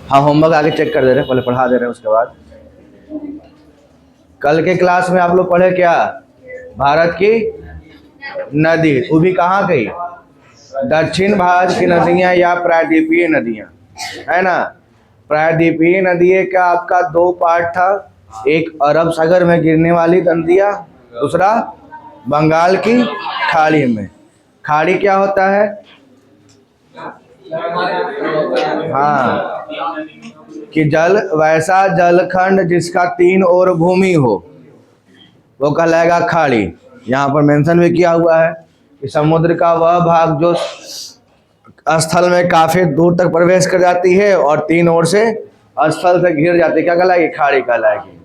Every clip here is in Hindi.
हाँ होमवर्क आगे चेक कर दे रहे, पहले पढ़ा दे रहे हैं उसके बाद। कल के क्लास में आप लोग पढ़े क्या, भारत की नदी, वो भी कहाँ गई, दक्षिण भारत की नदियाँ या प्रायद्वीपीय नदियाँ, है ना। प्रायद्वीपीय नदी का आपका दो पार्ट था, एक अरब सागर में गिरने वाली नदियाँ, दूसरा बंगाल की खाड़ी में। खाड़ी क्या होता है, हाँ, कि जल वैसा जलखंड जिसका तीन ओर भूमि हो वो कहलाएगा खाड़ी। यहाँ पर मेंशन भी किया हुआ है कि समुद्र का वह भाग जो स्थल में काफी दूर तक प्रवेश कर जाती है और तीन ओर से स्थल से घिर जाती है, क्या कहलाएगी, खाड़ी कहलाएगी।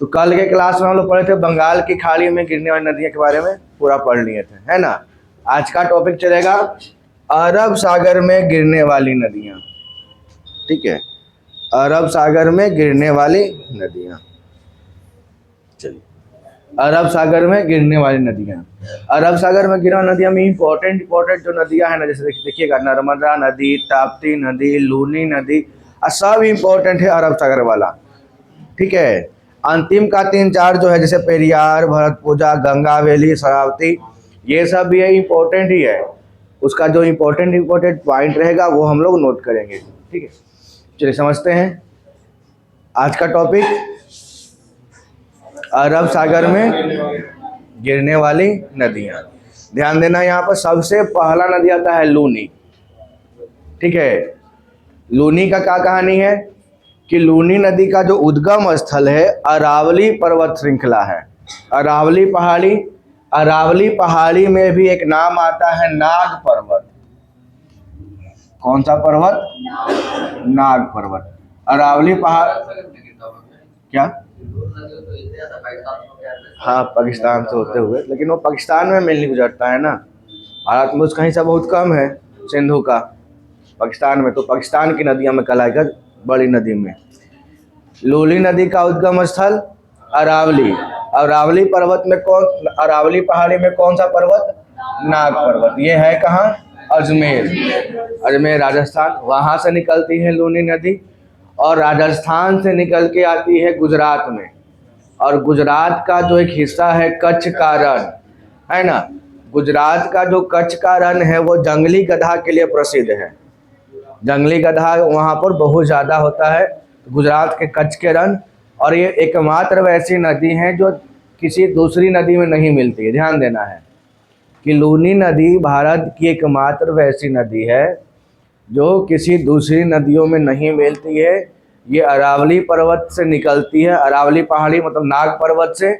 तो कल के क्लास में हम लोग पढ़े थे बंगाल की खाड़ी में गिरने वाली नदियों के बारे में, पूरा पढ़ लिए थे, है ना। आज का टॉपिक चलेगा अरब सागर में गिरने वाली नदियाँ, ठीक है, अरब सागर में गिरने वाली नदियाँ। चलिए, अरब सागर में गिरने वाली नदियाँ, अरब सागर में गिरने वाली नदियाँ में इंपॉर्टेंट जो नदियाँ हैं ना, जैसे देखिएगा नर्मदा नदी, ताप्ती नदी, लूनी नदी, सब इंपॉर्टेंट है अरब सागर वाला, ठीक है। अंतिम का 3-4 जो है जैसे पेरियार, भरतपुजा, गंगा वैली, शरावती, ये सब भी इम्पोर्टेंट ही है। उसका जो इम्पोर्टेंट पॉइंट रहेगा वो हम लोग नोट करेंगे, ठीक है। चलिए समझते हैं आज का टॉपिक, अरब सागर में गिरने वाली नदियाँ। ध्यान देना, यहाँ पर सबसे पहला नदी आता है लूनी, ठीक है। लूनी का क्या कहानी है कि लूनी नदी का जो उद्गम स्थल है अरावली पर्वत श्रृंखला है। अरावली पहाड़ी में भी एक नाम आता है नाग पर्वत। कौन सा पर्वत, नाग पर्वत। अरावली पहाड़ क्या, हाँ पाकिस्तान से होते हुए, लेकिन वो पाकिस्तान में मेनली गुजरता है ना, भारत में उसका हिस्सा बहुत कम है सिंधु का, पाकिस्तान में तो पाकिस्तान की नदियों में कहलाएगा बड़ी नदी में। लूनी नदी का उद्गम स्थल अरावली, अरावली पर्वत में कौन, अरावली पहाड़ी में कौन सा पर्वत, नाग पर्वत। ये है कहाँ, अजमेर राजस्थान, वहाँ से निकलती है लूनी नदी और राजस्थान से निकल के आती है गुजरात में, और गुजरात का जो एक हिस्सा है कच्छ का रण, है ना, गुजरात का जो कच्छ का रण है वो जंगली गधा के लिए प्रसिद्ध है। जंगली गधा वहाँ पर बहुत ज़्यादा होता है, गुजरात के कच्छ के रण। और ये एकमात्र वैसी नदी है जो किसी दूसरी नदी में नहीं मिलती है। ध्यान देना है कि लूनी नदी भारत की एकमात्र वैसी नदी है जो किसी दूसरी नदियों में नहीं मिलती है। ये अरावली पर्वत से निकलती है, अरावली पहाड़ी मतलब नाग पर्वत से,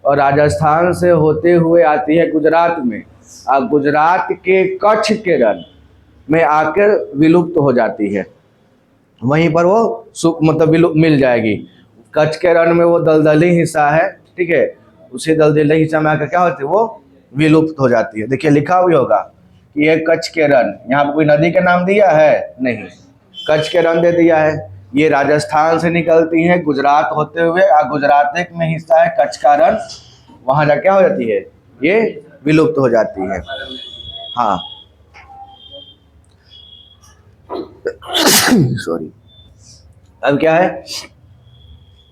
और राजस्थान से होते हुए आती है गुजरात में, और गुजरात के कच्छ के रण में आकर विलुप्त हो जाती है। वहीं पर वो मतलब मिल जाएगी। कच्छ के रण में वो दलदली हिस्सा है, ठीक है, उसी दलदली हिस्सा में आकर क्या होती है, वो विलुप्त हो जाती है। देखिए लिखा हुआ होगा कि ये कच्छ के रण, यहाँ पर कोई नदी का नाम दिया है नहीं, कच्छ के रण दे दिया है। ये राजस्थान से निकलती है गुजरात होते हुए, और गुजरात एक में हिस्सा है कच्छ का रण, वहाँ जा क्या हो जाती है, ये विलुप्त हो जाती है। हाँ सॉरी, अब क्या है,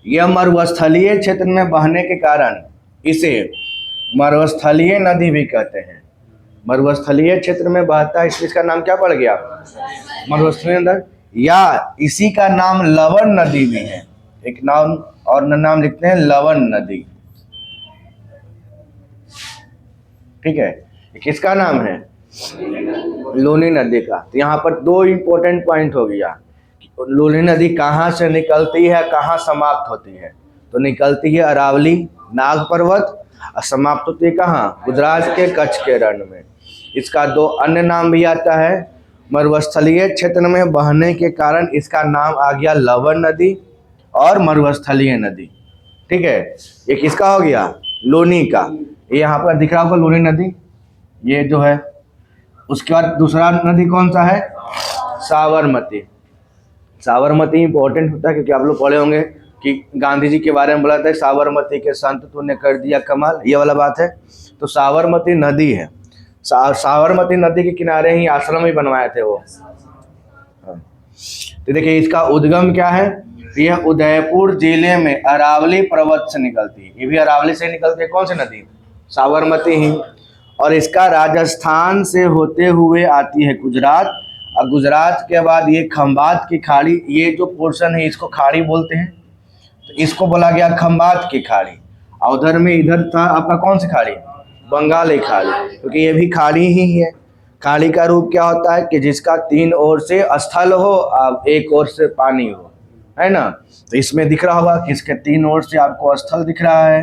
यह मरुस्थलीय क्षेत्र में बहने के कारण इसे मरुस्थलीय नदी भी कहते हैं। मरुस्थलीय क्षेत्र में बहता है इसलिए इसका नाम क्या पड़ गया, मरुस्थलीय नदी, या इसी का नाम लवण नदी भी है। एक नाम और नाम लिखते हैं लवण नदी, ठीक है। किसका नाम है, लूनी नदी का। तो यहाँ पर दो इम्पोर्टेंट पॉइंट हो गया, लूनी नदी कहाँ से निकलती है, कहाँ समाप्त होती है। तो निकलती है अरावली नाग पर्वत और समाप्त होती है कहाँ, गुजरात के कच्छ के रण में। इसका दो अन्य नाम भी आता है, मरुस्थलीय क्षेत्र में बहने के कारण इसका नाम आ गया लवण नदी और मरुस्थलीय नदी, ठीक है। ये किसका हो गया, लूनी का। ये यहाँ पर दिख रहा होगा लूनी नदी, ये जो है। उसके बाद दूसरा नदी कौन सा है, साबरमती। साबरमती इंपॉर्टेंट होता है क्योंकि आप लोग पढ़े होंगे कि गांधी जी के बारे में बोला था, साबरमती के संत तूने कर दिया कमाल, ये वाला बात है। तो साबरमती नदी है, साबरमती नदी के किनारे ही आश्रम ही बनवाए थे वो। तो तो देखिए इसका उद्गम क्या है, यह उदयपुर जिले में अरावली पर्वत से निकलती है। ये भी अरावली से निकलती है। कौन सी नदी? साबरमती ही। और इसका राजस्थान से होते हुए आती है गुजरात, और गुजरात के बाद ये खंबात की खाड़ी, ये जो पोर्शन है इसको खाड़ी बोलते हैं, तो इसको बोला गया खंबात की खाड़ी। और उधर में इधर था आपका कौन सी खाड़ी? बंगाली खाड़ी, क्योंकि ये भी खाड़ी ही है। खाड़ी का रूप क्या होता है कि जिसका तीन ओर से स्थल हो और एक ओर से पानी हो, है ना। तो इसमें दिख रहा होगा कि इसके तीन ओर से आपको स्थल दिख रहा है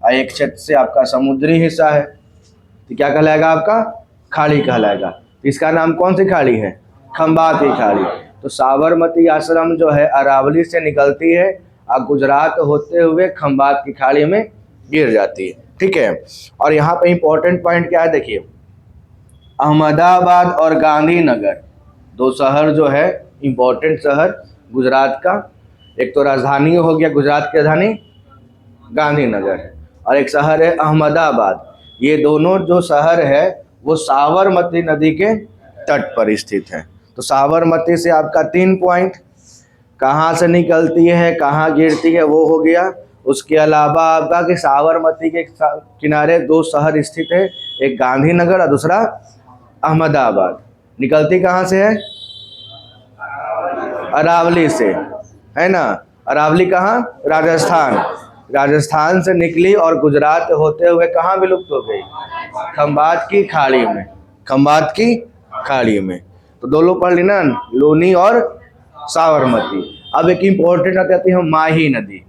और एक क्षेत्र से आपका समुद्री हिस्सा है, तो क्या कहलाएगा? आपका खाड़ी कहलाएगा। तो इसका नाम कौन सी खाड़ी है? खंबात की खाड़ी। तो साबरमती आश्रम जो है अरावली से निकलती है और गुजरात होते हुए खंबात की खाड़ी में गिर जाती है। ठीक है। और यहाँ पे इंपॉर्टेंट पॉइंट क्या है, देखिए अहमदाबाद और गांधीनगर दो शहर जो है इंपॉर्टेंट शहर गुजरात का। एक तो राजधानी हो गया गुजरात की राजधानी गांधीनगर, और एक शहर है अहमदाबाद। ये दोनों जो शहर है वो साबरमती नदी के तट पर स्थित है। तो साबरमती से आपका 3 पॉइंट, कहाँ से निकलती है, कहाँ गिरती है, वो हो गया। उसके अलावा आपका कि साबरमती के किनारे दो शहर स्थित है, एक गांधीनगर और दूसरा अहमदाबाद। निकलती कहाँ से है? अरावली से, है ना। अरावली कहाँ? राजस्थान। राजस्थान से निकली और गुजरात होते हुए कहाँ विलुप्त हो गई? खंबात की खाड़ी में। खंबात की खाड़ी में। तो दोनों पढ़ ली ना, लूनी और साबरमती। अब एक इम्पोर्टेंट आती है माही नदी।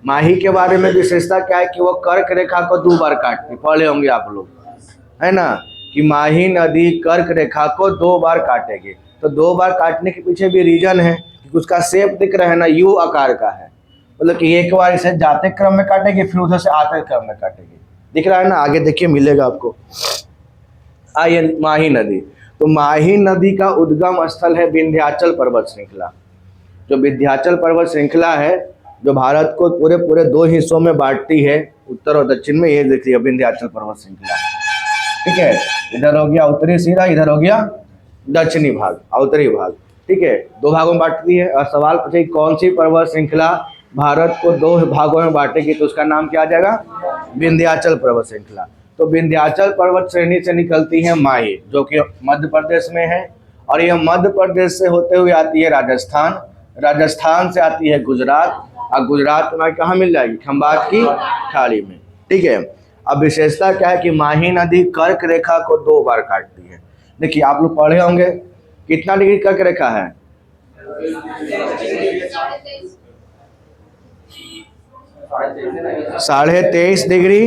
माही के बारे में विशेषता क्या है कि वो कर्क रेखा को 2 बार काटती, पढ़े होंगे आप लोग, है ना, कि माही नदी कर्क रेखा को 2 बार काटेगी। तो 2 बार काटने के पीछे भी रीजन है कि उसका शेप दिख रहा है ना, यू आकार का है, मतलब कि एक बार इसे जाते क्रम में काटेगी फिर उधर से आते क्रम में काटेगी। दिख रहा है ना, आगे देखिए मिलेगा आपको। आइए माही नदी। तो माही नदी का उद्गम स्थल है विंध्याचल पर्वत श्रृंखला। जो विंध्याचल पर्वत श्रृंखला है जो भारत को पूरे 2 हिस्सों में बांटती है, उत्तर और दक्षिण में, ये देखिए विंध्याचल पर्वत श्रृंखला। ठीक है, इधर हो गया उत्तरी सीधा, इधर हो गया दक्षिणी भाग, उत्तरी भाग। ठीक है, 2 भागों में बांटती है। और सवाल पूछे कौन सी पर्वत श्रृंखला भारत को 2 भागों में बांटेगी, तो उसका नाम क्या आ जाएगा? विंध्याचल पर्वत श्रृंखला। तो विंध्याचल पर्वत श्रेणी से निकलती है माही, जो कि मध्य प्रदेश में है, और यह मध्य प्रदेश से होते हुए आती है राजस्थान, राजस्थान से आती है गुजरात, और गुजरात में कहाँ मिल जाएगी? खंबात की खाड़ी में। ठीक है। अब विशेषता क्या है कि माही नदी कर्क रेखा को 2 बार काटती है। देखिए आप लोग पढ़े होंगे कितना डिग्री कर्क रेखा है? 23.5 डिग्री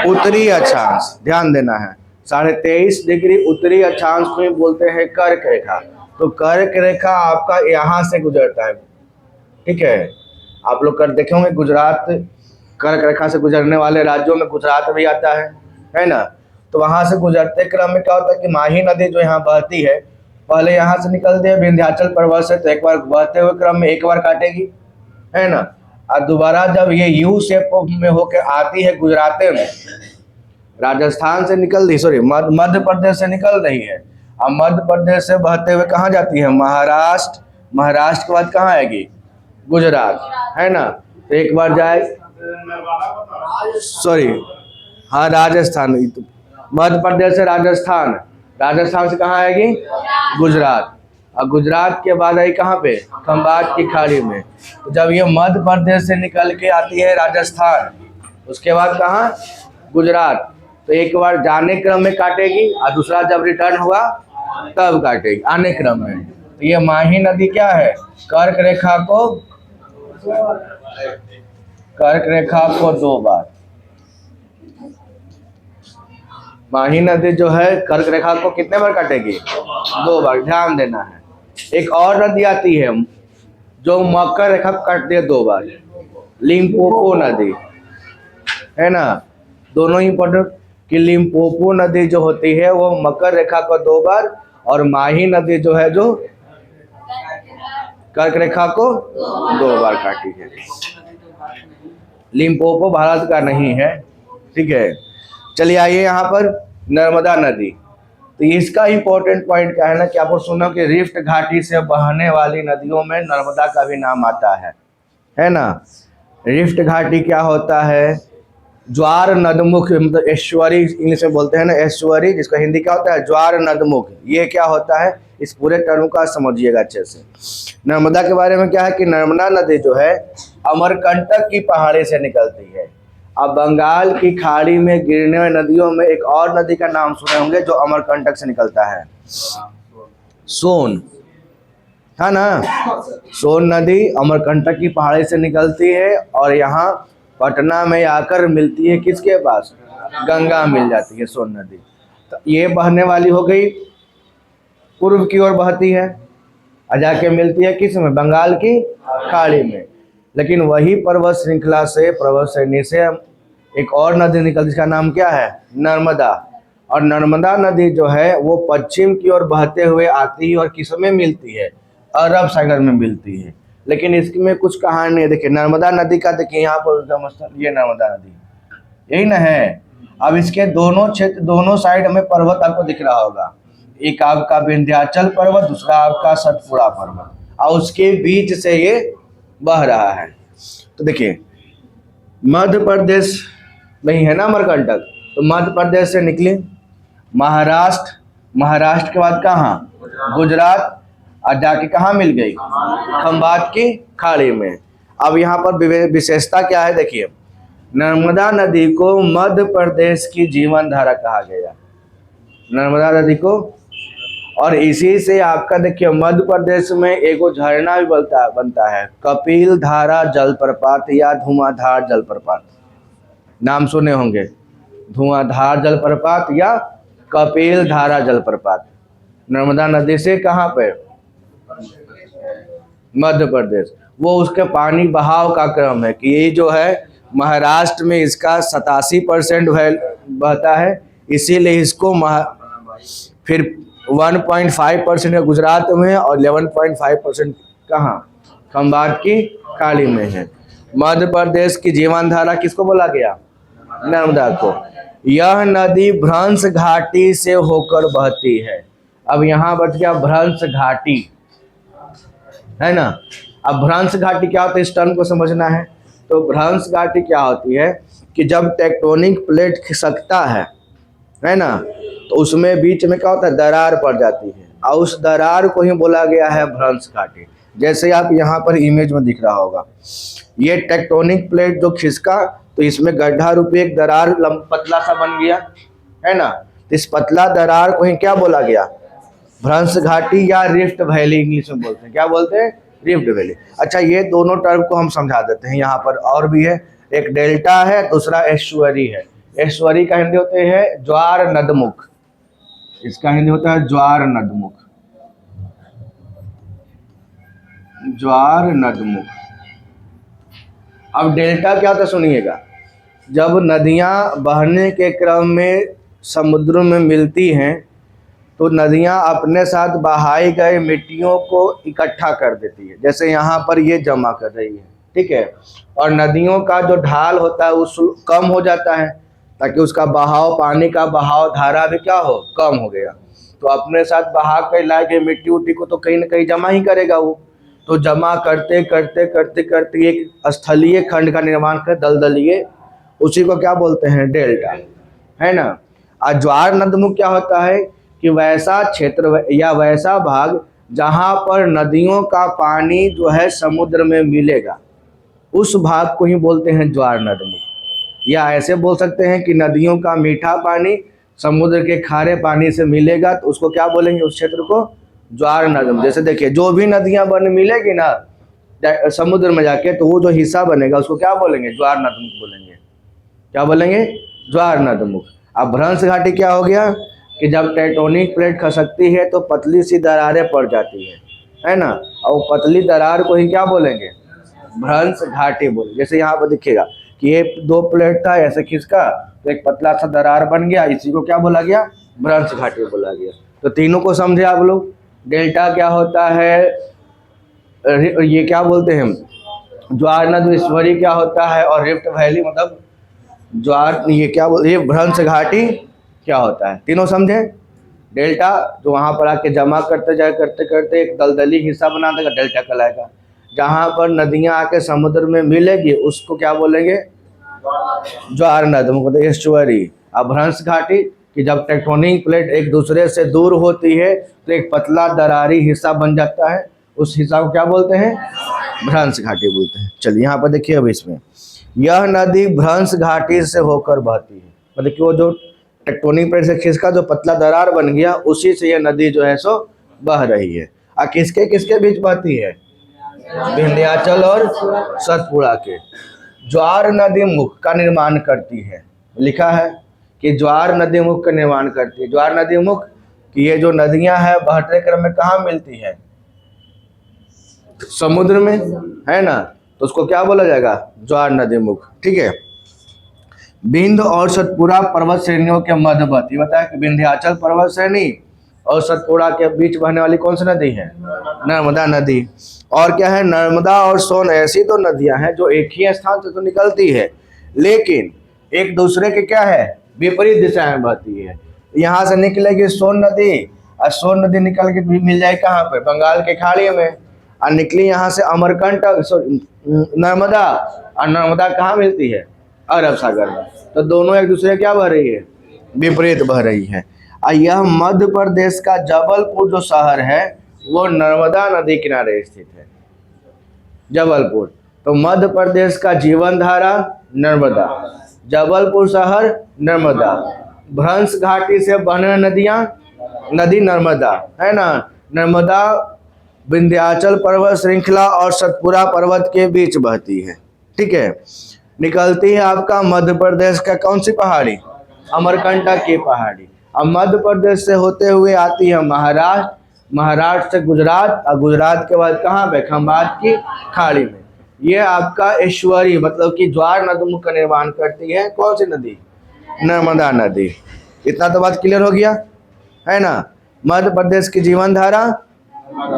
उत्तरी अक्षांश, ध्यान देना है। 23.5 डिग्री उत्तरी अक्षांश में बोलते हैं कर्क रेखा। तो कर्क रेखा आपका यहाँ से गुजरता है। ठीक है, आप लोग कर देखे होंगे गुजरात कर्क रेखा से गुजरने वाले राज्यों में गुजरात भी आता है ना। तो वहां से गुजरते क्रम में क्या होता है कि माही नदी जो यहाँ बहती है, पहले यहाँ से निकलती है विंध्याचल पर्वत से, तो एक बार बहते हुए क्रम में एक बार काटेगी, है ना। और दोबारा जब ये यू शेप में होकर आती है गुजरात में, राजस्थान से निकल रही, सॉरी मध्य प्रदेश से निकल रही है, और मध्य प्रदेश से बहते हुए कहाँ जाती है? महाराष्ट्र। महाराष्ट्र के बाद कहाँ आएगी? गुजरात, है ना। तो एक बार जाए, सॉरी हाँ राजस्थान, मध्य प्रदेश से राजस्थान, राजस्थान से कहाँ आएगी? गुजरात, और गुजरात के बाद आई कहाँ पे? खंबात की खाड़ी में। तो जब ये मध्य प्रदेश से निकल के आती है राजस्थान, उसके बाद कहाँ? गुजरात। तो एक बार जाने क्रम में काटेगी और दूसरा जब रिटर्न हुआ तब काटेगी, आने क्रम में। तो ये माही नदी क्या है? कर्क रेखा को 2 बार, माही नदी जो है कर्क रेखा को कितने बार काटेगी? 2 बार, ध्यान देना है। एक और नदी आती है जो मकर रेखा को काटती है 2 बार, लिम्पोपो नदी, है ना। दोनों इंपॉर्टेंट कि लिम्पोपो नदी जो होती है वो मकर रेखा को 2 बार, और माही नदी जो है जो कर्क रेखा को 2 बार काटी है। लिम्पोपो भारत का नहीं है। ठीक है, चलिए आइए यहाँ पर नर्मदा नदी। तो इसका इंपॉर्टेंट पॉइंट क्या है ना कि आपको सुना कि रिफ्ट घाटी से बहने वाली नदियों में नर्मदा का भी नाम आता है ना। रिफ्ट घाटी क्या होता है? ज्वार नदमुख, मतलब ऐश्वरी इंग्लिश में बोलते हैं ना, ऐश्वरी, जिसका हिंदी क्या होता है? ज्वार नदमुख। ये क्या होता है? इस पूरे टर्म का समझिएगा अच्छे से। नर्मदा के बारे में क्या है कि नर्मदा नदी जो है अमरकंटक की पहाड़ी से निकलती है। अब बंगाल की खाड़ी में गिरने वाली नदियों में एक और नदी का नाम सुने होंगे जो अमरकंटक से निकलता है, सोन, है ना। सोन नदी अमरकंटक की पहाड़ी से निकलती है और यहाँ पटना में आकर मिलती है किसके पास? गंगा मिल जाती है सोन नदी। तो ये बहने वाली हो गई, पूर्व की ओर बहती है और जाके मिलती है किस में? बंगाल की खाड़ी में। लेकिन वही पर्वत श्रृंखला से, पर्वत श्रेणी से एक और नदी निकलती है, जिसका नाम क्या है? नर्मदा। और नर्मदा नदी जो है वो पश्चिम की ओर बहते हुए आती है और किस में मिलती है? अरब सागर में मिलती है। लेकिन इसमें कुछ कहानी है। देखिए नर्मदा नदी का, देखिए यहाँ पर उद्गम, ये नर्मदा नदी यही ना है। अब इसके दोनों क्षेत्र, दोनों साइड हमें पर्वत आपको दिख रहा होगा। एक आपका विंध्याचल पर्वत, दूसरा आपका सतपुड़ा पर्वत, और उसके बीच से ये बह रहा है। तो देखिए मध्य प्रदेश नहीं है ना अमरकंटक, तो मध्य प्रदेश से निकली महाराष्ट्र, महाराष्ट्र के बाद कहाँ? गुजरात, और जाके कहाँ मिल गई? खंबात की खाड़ी में। अब यहाँ पर विशेषता क्या है? देखिए नर्मदा नदी को मध्य प्रदेश की जीवन धारा कहा गया, नर्मदा नदी को। और इसी से आपका देखिए मध्य प्रदेश में एक झरना भी बनता है, कपिल धारा जलप्रपात या धुआंधार जलप्रपात, नाम सुने होंगे, धुआंधार जलप्रपात या कपिल धारा जलप्रपात। नर्मदा नदी से कहाँ पे? मध्य प्रदेश। वो उसके पानी बहाव का क्रम है कि ये जो है महाराष्ट्र में इसका 87% बहता है, इसीलिए इसको फिर 1.5% गुजरात में और 11.5% कहाँ? खंबात की खाड़ी में है। मध्य प्रदेश की जीवन धारा किसको बोला गया? नर्मदा को। यह नदी भ्रंश घाटी से होकर बहती है। अब यहाँ बच गया भ्रंश घाटी, है ना। अब भ्रंश घाटी क्या होता है, इस टर्म को समझना है। तो भ्रंश घाटी क्या होती है कि जब टेक्टोनिक प्लेट खिसकता है ना, तो उसमें बीच में क्या होता है? दरार पड़ जाती है, और उस दरार को ही बोला गया है भ्रंश घाटी। जैसे आप यहाँ पर इमेज में दिख रहा होगा, ये टेक्टोनिक प्लेट जो खिसका तो इसमें गड्ढा रूपी एक दरार पतला सा बन गया, है ना। इस पतला दरार को ही क्या बोला गया? भ्रंश घाटी या रिफ्ट वैली इंग्लिश में बोलते हैं। क्या बोलते हैं? Rift valley. अच्छा ये दोनों टर्म को हम समझा देते हैं। यहाँ पर और भी है, एक डेल्टा है, दूसरा एस्चुअरी है। एस्चुअरी का हिंदी होते हैं ज्वार नदमुख, इसका हिंदी होता है ज्वार नदमुख, ज्वार नदमुख। अब डेल्टा क्या होता है सुनिएगा, जब नदियाँ बहने के क्रम में समुद्र में मिलती हैं तो नदियाँ अपने साथ बहाई गए मिट्टियों को इकट्ठा कर देती है। जैसे यहाँ पर ये जमा कर रही है, ठीक है, और नदियों का जो ढाल होता है उस कम हो जाता है, ताकि उसका बहाव, पानी का बहाव धारा भी क्या हो? कम हो गया। तो अपने साथ बहा कर लाए गए मिट्टी उट्टी को तो कहीं ना कहीं जमा ही करेगा वो। तो जमा करते करते करते करते एक स्थलीय खंड का निर्माण कर, दलदलीय, उसी को क्या बोलते हैं? डेल्टा, है ना। और ज्वार नदमुख क्या होता है कि वैसा क्षेत्र या वैसा भाग जहाँ पर नदियों का पानी जो है समुद्र में मिलेगा, उस भाग को ही बोलते हैं ज्वार नदमुख। या ऐसे बोल सकते हैं कि नदियों का मीठा पानी समुद्र के खारे पानी से मिलेगा तो उसको क्या बोलेंगे? उस क्षेत्र को ज्वार नदमुख। जैसे देखिए जो भी नदियाँ बन मिलेगी ना समुद्र में जाके, तो वो जो हिस्सा बनेगा उसको क्या बोलेंगे? ज्वार नदमुख बोलेंगे। क्या बोलेंगे? ज्वार नदमुख। अब भ्रंश घाटी क्या हो गया कि जब टेक्टोनिक प्लेट खसकती है तो पतली सी दरारें पड़ जाती है ना, और पतली दरार को ही क्या बोलेंगे? भ्रंश घाटी बोले। जैसे यहाँ पर दिखेगा कि ये दो प्लेट था, ऐसे खिसका तो एक पतला सा दरार बन गया, इसी को क्या बोला गया? भ्रंश घाटी बोला गया। तो तीनों को समझे आप लोग। डेल्टा क्या होता है, ये क्या बोलते हैं, ज्वार नदेश्वरी क्या होता है, और रिफ्ट वैली मतलब ज्वार, ये क्या बोलते हैं, भ्रंश घाटी क्या होता है। तीनों समझे? डेल्टा जो वहाँ पर आके जमा करते जाए करते करते एक दलदली हिस्सा बना देगा, डेल्टा कहलाएगा। जहाँ पर नदियाँ आके समुद्र में मिलेगी उसको क्या बोलेंगे? ज्वार नद, मतलब एस्चुअरी। अभ्रंश घाटी कि जब टेक्टोनिक प्लेट एक दूसरे से दूर होती है तो एक पतला दरारी हिस्सा बन जाता है, उस हिस्सा को क्या बोलते हैं? भ्रंश घाटी बोलते हैं। चलिए यहाँ पर देखिए, अब इसमें यह नदी भ्रंश घाटी से होकर बहती है, मतलब कि वो जो टेक्टोनिक प्लेट से खिसका जो पतला दरार बन गया उसी से यह नदी जो है सो बह रही है। और किसके किसके बीच बहती है? विंध्याचल और सतपुड़ा के। ज्वार नदी मुख का निर्माण करती है, लिखा है कि ज्वार नदी मुख का निर्माण करती है। ज्वार नदी मुख कि ये जो नदियां हैं बढ़ते क्रम में कहाँ मिलती है? समुद्र में, है ना, तो उसको क्या बोला जाएगा? ज्वार नदी मुख। ठीक है। विंध्य और सतपुड़ा पर्वत श्रेणियों के मध्यवर्ती, बताया कि विंध्याचल पर्वत श्रेणी और सतपुड़ा के बीच बहने वाली कौन सी नदी है? नर्मदा नदी। और क्या है? नर्मदा और सोन ऐसी तो नदियां हैं जो एक ही स्थान से तो निकलती है लेकिन एक दूसरे के क्या है? विपरीत दिशा में बहती है। यहाँ से निकलेगी सोन नदी और सोन नदी निकल के भी मिल जाए कहाँ पे? बंगाल के खाड़ी में। और निकली यहाँ से अमरकंटक नर्मदा, और नर्मदा कहाँ मिलती है? अरब सागर में। तो दोनों एक दूसरे क्या बह रही है? विपरीत बह रही है। और यह मध्य प्रदेश का जबलपुर जो शहर है वो नर्मदा नदी किनारे स्थित है। जबलपुर, तो मध्य प्रदेश का जीवन धारा नर्मदा, जबलपुर शहर नर्मदा, भ्रंश घाटी से बहने नदियां नदी नर्मदा, है ना। नर्मदा विंध्याचल पर्वत श्रृंखला और सतपुड़ा पर्वत के बीच बहती है। ठीक है। निकलती है आपका मध्य प्रदेश का कौन सी पहाड़ी? अमरकंटक की पहाड़ी। अब मध्य प्रदेश से होते हुए आती है महाराष्ट्र, महाराष्ट्र से गुजरात, और गुजरात के बाद कहाँ पे? खंबात की खाड़ी में। ये आपका एश्वरी मतलब कि ज्वार नदमुख का निर्माण करती है कौन सी नदी? नर्मदा नदी। इतना तो बात क्लियर हो गया, है ना। मध्य प्रदेश की जीवन धारा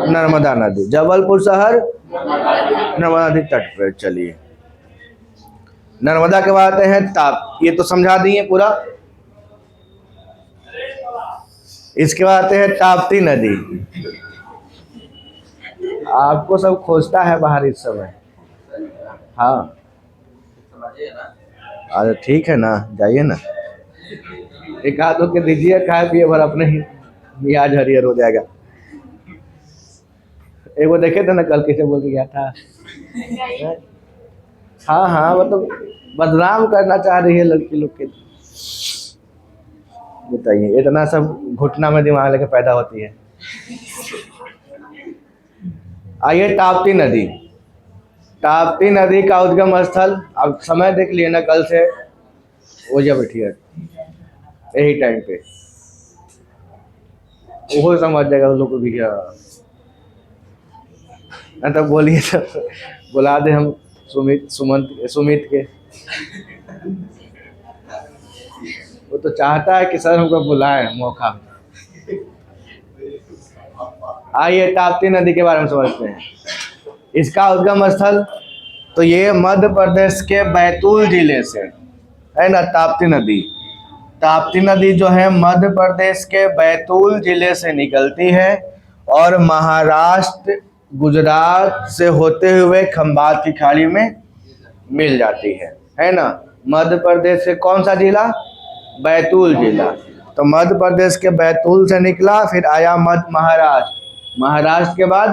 नर्मदा नदी, जबलपुर शहर नर्मदा नदी तट पर। चलिए, नर्मदा के बाद आते हैं ताप, ये तो समझा दिए पूरा। इसके बाद आते हैं ताप्ती नदी। आपको सब खोजता है बाहर इस समय। हाँ, अरे ठीक है ना, जाइए ना, एक आध के दीजिए, खाए पिए भर अपने ही मियाज हरियर हो जाएगा। एक वो देखे थे ना कल कैसे बोल के गया था। हाँ हाँ, मतलब बदनाम करना चाह रही है लड़की लोग के। बताइए, इतना सब घुटना में दिमाग लेके पैदा होती है। आइए ताप्ती नदी। ताप्ती नदी का उद्गम स्थल, अब समय देख लिए ना, कल से वो जब बैठिए यही टाइम पे वो समझ जाएगा उन लोग को भी क्या। तो बोलिए, तो बुला दे हम सुमित के। वो तो चाहता है कि सर हमको बुलाएं मौका। आइए ताप्ती नदी के बारे में समझते हैं। इसका उद्गम स्थल तो ये मध्य प्रदेश के बैतूल जिले से, है ना। ताप्ती नदी, ताप्ती नदी जो है मध्य प्रदेश के बैतूल जिले से निकलती है और महाराष्ट्र गुजरात से होते हुए खंबात की खाड़ी में मिल जाती है ना। मध्य प्रदेश से कौन सा जिला? बैतूल जिला। तो मध्य प्रदेश के बैतूल से निकला, फिर आया मध्य महाराष्ट्र, महाराष्ट्र के बाद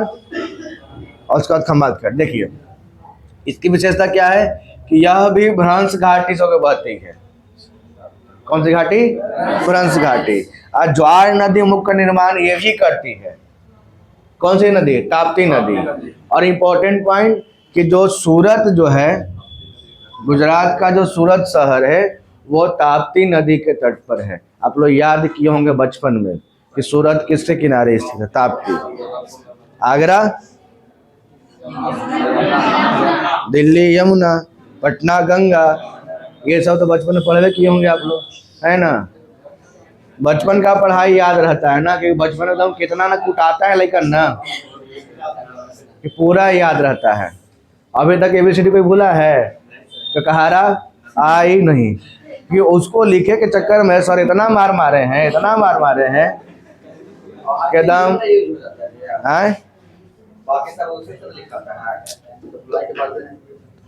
और उसके बाद खंबात कर। देखिए इसकी विशेषता क्या है कि यह भी भ्रंश घाटी से होकर बहती है। कौन सी घाटी? भ्रंश घाटी। और ज्वार नदी मुख का निर्माण ये भी करती है। कौन सी नदी? ताप्ती नदी। और इम्पोर्टेंट पॉइंट कि जो सूरत जो है, गुजरात का जो सूरत शहर है वो ताप्ती नदी के तट पर है। आप लोग याद किए होंगे बचपन में कि सूरत किसके किनारे स्थित है? ताप्ती। आगरा, दिल्ली यमुना, पटना गंगा, ये सब तो बचपन में पढ़े किए होंगे आप लोग, है ना। बचपन का पढ़ाई याद रहता है ना, क्योंकि बचपन में एकदम कितना ना कुटाता है लेकिन ना कि पूरा याद रहता है। अभी तक ABCD कोई भूला है? ककहारा आई नहीं कि उसको लिखे के चक्कर में सर इतना मार मारे हैं, इतना मार मारे हैं एकदम हैं।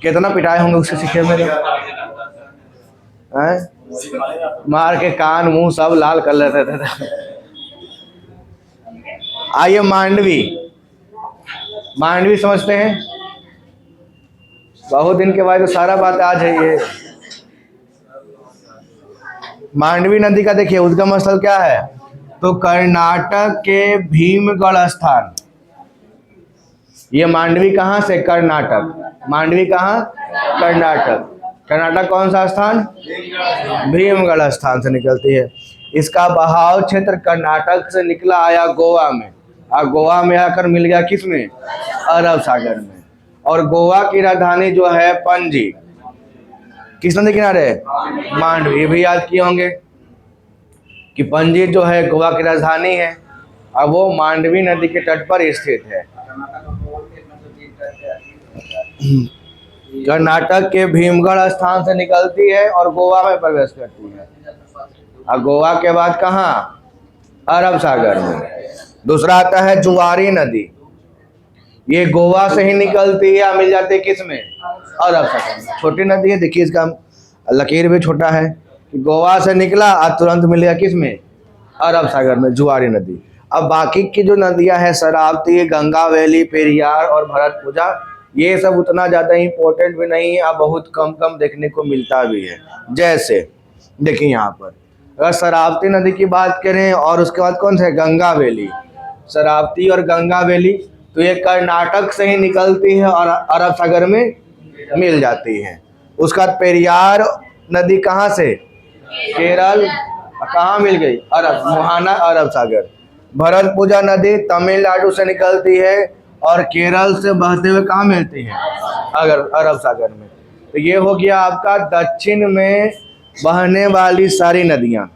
कितना पिटाए होंगे उसके सीखे में हैं? मार के कान मुंह सब लाल कर लेते थे। आइए मांडवी, मांडवी समझते हैं? बहुत दिन के बाद तो सारा बात आज है ये। मांडवी नदी का देखिए उद्गम स्थल क्या है, तो कर्नाटक के भीमगढ़ स्थान। ये मांडवी कहाँ से? कर्नाटक। मांडवी कहाँ? कर्नाटक। कर्नाटक कौन सा स्थान? भीमगढ़ स्थान से निकलती है। इसका बहाव क्षेत्र कर्नाटक से निकला आया गोवा में, और गोवा में आकर मिल गया किस में? अरब सागर में। और गोवा की राजधानी जो है पणजी, किस नदी किनारे? मांडवी। भी याद किए होंगे कि पणजी जो है गोवा की राजधानी है, और वो मांडवी नदी के तट पर स्थित है। कर्नाटक के भीमगढ़ स्थान से निकलती है और गोवा में प्रवेश करती है, और गोवा के बाद कहाँ? अरब सागर में। दूसरा आता है जुआरी नदी। ये गोवा से ही निकलती है या मिल जाती है किस में? अरब सागर में। छोटी नदी है, देखिए इसका लकीर भी छोटा है कि गोवा से निकला और तुरंत मिल गया किस में? अरब सागर में, जुआरी नदी। अब बाकी की जो नदियां हैं, शरावती, गंगा वैली, पेरियार और भरतपुजा, ये सब उतना ज़्यादा इम्पोर्टेंट भी नहीं है, अब बहुत कम कम देखने को मिलता भी है। जैसे देखिए यहाँ पर अगर शरावती नदी की बात करें और उसके बाद कौन सा? गंगा वैली। शरावती और गंगा वैली तो ये कर्नाटक से ही निकलती है और अरब सागर में मिल जाती है। उसका पेरियार नदी कहाँ से? केरल। कहाँ मिल गई? अरब, मुहाना, अरब सागर। भरतपुजा नदी तमिलनाडु से निकलती है और केरल से बहते हुए कहाँ मिलती है? अगर अरब सागर में। तो ये हो गया आपका दक्षिण में बहने वाली सारी नदियाँ।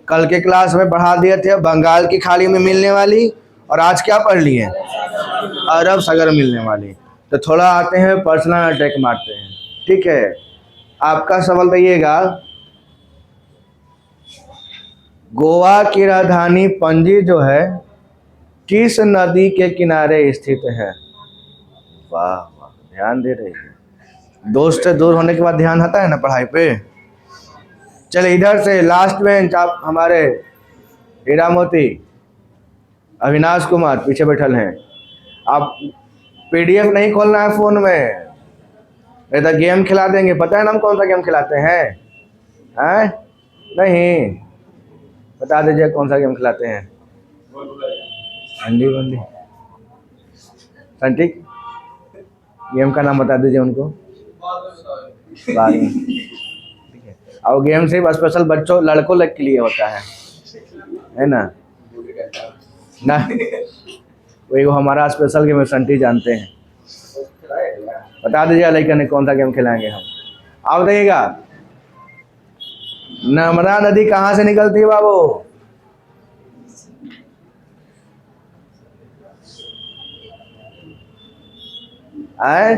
कल के क्लास में पढ़ा दिए थे बंगाल की खाड़ी में मिलने वाली, और आज क्या पढ़ लिए? अरब सागर मिलने वाली। तो थोड़ा आते हैं पर्सनल अटैक मारते हैं, ठीक है? आपका सवाल रहिएगा, गोवा की राजधानी पणजी जो है किस नदी के किनारे स्थित है? वाह वाह, ध्यान दे रही है। दोस्त से दूर होने के बाद ध्यान आता है ना पढ़ाई पे। चले इधर से लास्ट बेंच, आप हमारे हीरा मोती अविनाश कुमार पीछे बैठल हैं। आप पीडीएफ नहीं खोलना है फोन में, नहीं तो गेम खिला देंगे। पता है ना हम कौन सा गेम खिलाते हैं? हैं? नहीं बता दीजिए कौन सा गेम खिलाते हैं? अंडी बंडी संटिक गेम का नाम बता दीजिए उनको बाद में, ठीक है? और गेम सिर्फ स्पेशल बच्चों लड़कों के लिए होता है ना? ना वही वो हमारा स्पेशल गेम है, संटी जानते हैं। बता दीजिए लड़का ने कौन सा गेम खिलाएंगे हम। आप बताइएगा, नर्मदा नदी कहाँ से निकलती है बाबू? आए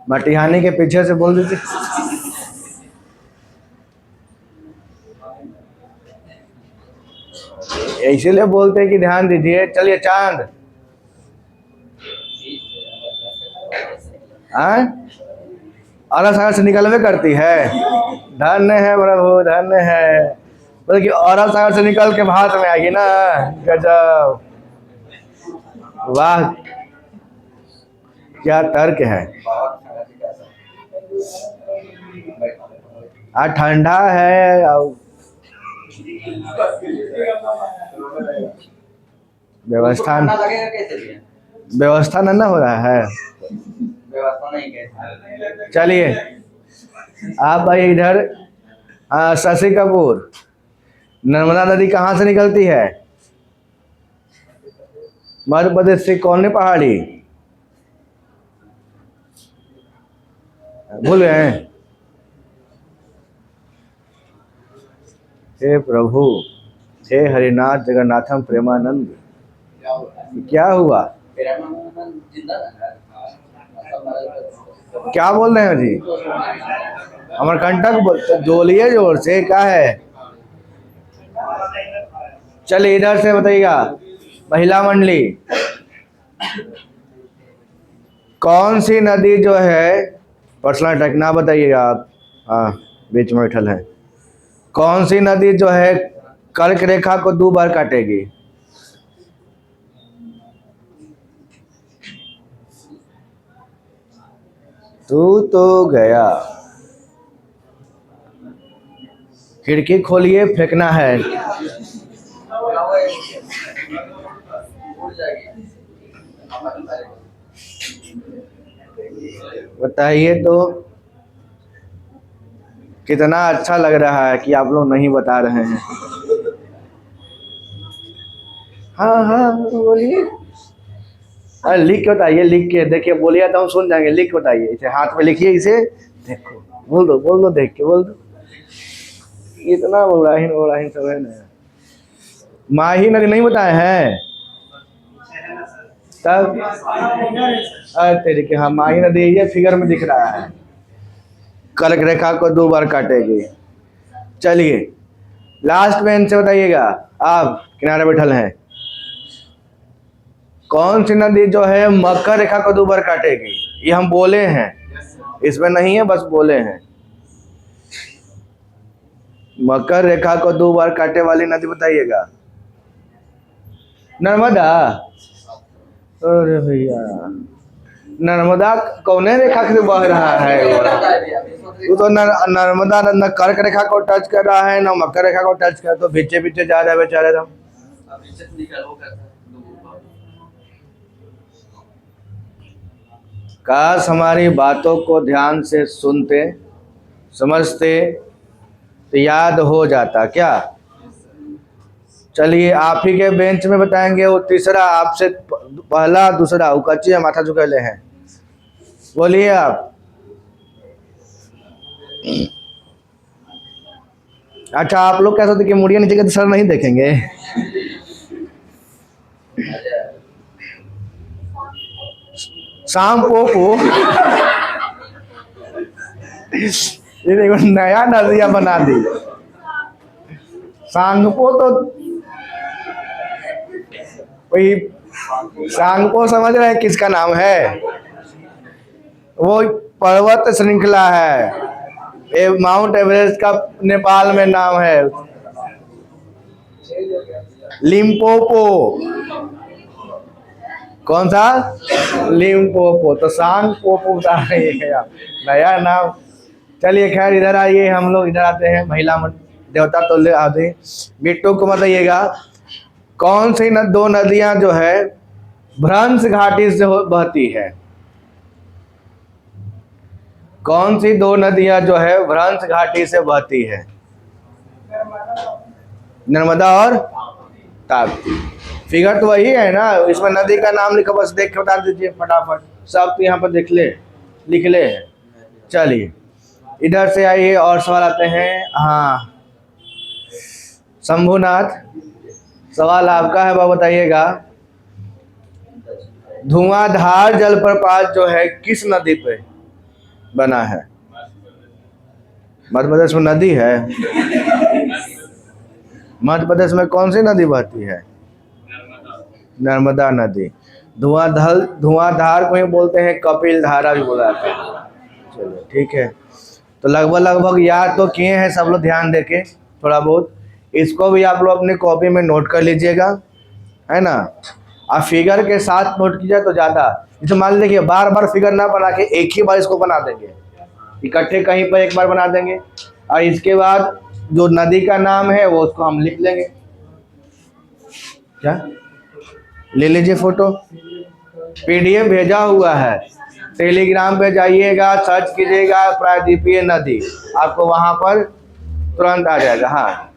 मटिहानी के पीछे से बोल दीजिए। इसीलिए बोलते हैं कि ध्यान दीजिए। चलिए चांद, अरब सागर से निकलवे करती है। धन्य है प्रभु, धन्य है। बल्कि अरब सागर से निकल के भारत में आएगी ना। गजब, वाह क्या तर्क है। ठंडा है और व्यवस्था न हो रहा है। चलिए आप भाई इधर, शशि कपूर, नर्मदा नदी कहाँ से निकलती है? मध्य प्रदेश से कौन सी पहाड़ी भूल गए हैं? हे प्रभु, हे हरिनाथ जगन्नाथम प्रेमानंद, क्या हुआ? क्या बोल रहे हैं जी? अमरकंटक बोल, बोलिए जोर से, क्या है? चलिए इधर से बताइएगा, महिला मंडली, कौन सी नदी जो है, पर्सनल अटैक ना बताइएगा आप, हाँ बीच में बैठल है, कौन सी नदी जो है कर्क रेखा को 2 बार काटेगी? तू तो गया। खिड़की खोलिए, फेंकना है। बताइए तो, कितना अच्छा लग रहा है कि आप लोग नहीं बता रहे हैं। हाँ हाँ बोलिए, अरे लिख के बताइए, लिख के देखिए, बोलिए तो हम सुन जाएंगे। लिख के बताइए, इसे हाथ में लिखिए, इसे देखो, बोल दो देख के बोल दो। इतना बोलाहीन सब है ना। माही नदी नहीं बताए हैं तब? अरे तेरे के, हाँ माही नदी ये फिगर में दिख रहा है, कर्क रेखा को 2 बार काटेगी। चलिए लास्ट में इनसे बताइएगा, आप किनारे बैठल हैं, कौन सी नदी जो है मकर रेखा को 2 बार काटेगी? ये हम बोले हैं, इसमें नहीं है, बस बोले हैं। मकर रेखा को 2 बार काटे वाली नदी बताइएगा। नर्मदा? अरे भैया, नर्मदा कौने रेखा से बह रहा है? वो तो नर्मदा न कर्क रेखा को टच कर रहा है, न मकर रेखा को टच कर, तो पीछे पीछे जा रहा है बेचारे। तो काश हमारी बातों को ध्यान से सुनते, समझते, तो याद हो जाता क्या? चलिए आप ही के बेंच में बताएंगे, वो तीसरा आपसे पहला दूसरा उकच्ची है, माथा झुकेले हैं, बोलिए आप। अच्छा आप लोग क्या सोचते कि मुड़िया नीचे के तो सर नहीं देखेंगे? शाम को ये देखो नया नजरिया बना दी। सांगपो तो वही, सांगपो समझ रहे हैं किसका नाम है? वो पर्वत श्रृंखला है, ये माउंट एवरेस्ट का नेपाल में नाम है, लिम्पोपो। कौन सा? लिम्पोपो। तो सांगपोपो बता रही है, नया नाम। चलिए खैर इधर आइए, हम लोग इधर आते हैं, महिला देवता तो ले आते। बिट्टू को बताइएगा, कौन सी 2 नदियां जो है भ्रंश घाटी से बहती है? कौन सी 2 नदियां जो है भ्रंश घाटी से बहती है? नर्मदा और ताप्ती। फिगर तो वही है ना, इसमें नदी का नाम लिखा, बस देख के बता दीजिए फटाफट। सब तो यहाँ पर लिख ले हैं। चलिए इधर से आइए और सवाल आते हैं। हाँ शंभुनाथ, सवाल आपका है, वह बताइएगा, धुआंधार जलप्रपात जो है किस नदी पे बना है? मध्य प्रदेश में नदी है? मध्य प्रदेश में कौन सी नदी बहती है? नर्मदा नदी। धुआंधार को ही बोलते हैं, कपिल धारा भी बोला जाता है। चलो ठीक है, तो लगभग याद तो किए हैं सब लोग, ध्यान देके थोड़ा बहुत। इसको भी आप लोग अपने कॉपी में नोट कर लीजिएगा, है ना। आप फिगर के साथ नोट कीजिए तो ज़्यादा, जैसे मान लीजिए देखिए बार बार फिगर ना बना के एक ही बार इसको बना देंगे, इकट्ठे कहीं पर एक बार बना देंगे, और इसके बाद जो नदी का नाम है वो उसको हम लिख लेंगे। क्या ले लीजिए फोटो, PDF भेजा हुआ है, टेलीग्राम पे जाइएगा, सर्च कीजिएगा प्रायद्वीपीय नदी, आपको वहाँ पर तुरंत आ जाएगा। हाँ